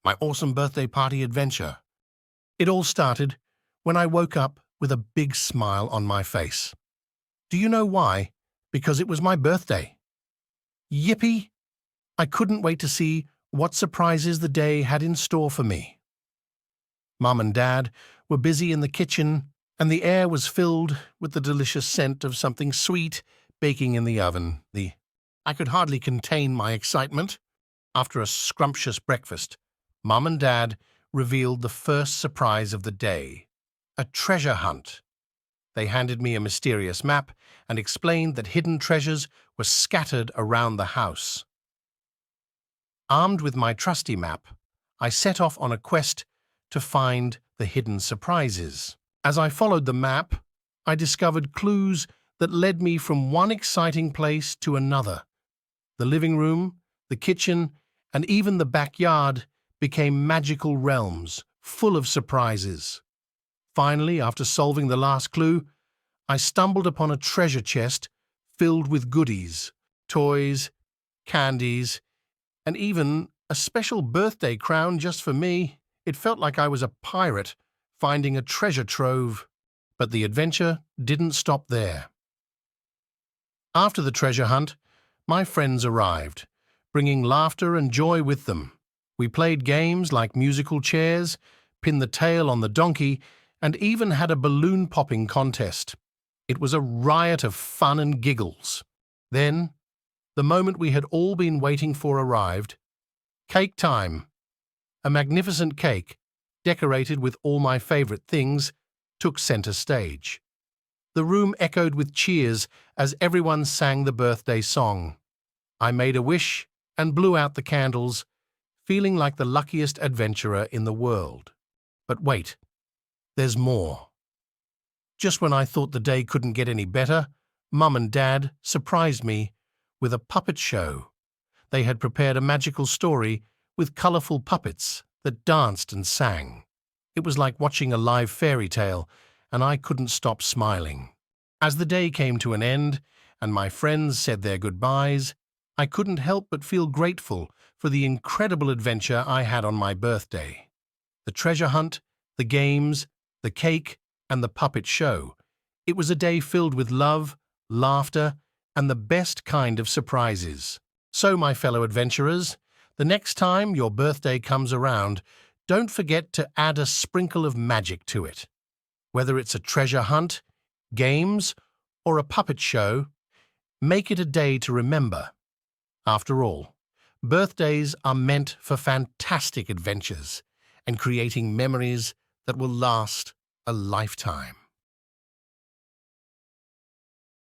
my awesome birthday party adventure. It all started when I woke up with a big smile on my face. Do you know why? Because it was my birthday. Yippee! I couldn't wait to see what surprises the day had in store for me. Mum and Dad were busy in the kitchen, and the air was filled with the delicious scent of something sweet baking in the oven. I could hardly contain my excitement. After a scrumptious breakfast, Mum and Dad revealed the first surprise of the day, a treasure hunt. They handed me a mysterious map and explained that hidden treasures were scattered around the house. Armed with my trusty map, I set off on a quest to find the hidden surprises. As I followed the map, I discovered clues that led me from one exciting place to another. The living room, the kitchen, and even the backyard became magical realms, full of surprises. Finally, after solving the last clue, I stumbled upon a treasure chest filled with goodies, toys, candies, and even a special birthday crown just for me. It felt like I was a pirate finding a treasure trove. But the adventure didn't stop there. After the treasure hunt, my friends arrived, bringing laughter and joy with them. We played games like musical chairs, pin the tail on the donkey, and even had a balloon popping contest. It was a riot of fun and giggles. Then, the moment we had all been waiting for arrived. Cake time! A magnificent cake, decorated with all my favorite things, took center stage. The room echoed with cheers as everyone sang the birthday song. I made a wish and blew out the candles, feeling like the luckiest adventurer in the world. But wait, there's more. Just when I thought the day couldn't get any better, Mum and Dad surprised me with a puppet show. They had prepared a magical story with colorful puppets that danced and sang. It was like watching a live fairy tale, and I couldn't stop smiling. As the day came to an end and my friends said their goodbyes, I couldn't help but feel grateful for the incredible adventure I had on my birthday. The treasure hunt, the games, the cake, and the puppet show. It was a day filled with love, laughter, and the best kind of surprises. So, my fellow adventurers, the next time your birthday comes around, don't forget to add a sprinkle of magic to it. Whether it's a treasure hunt, games, or a puppet show, make it a day to remember. After all, birthdays are meant for fantastic adventures and creating memories that will last a lifetime.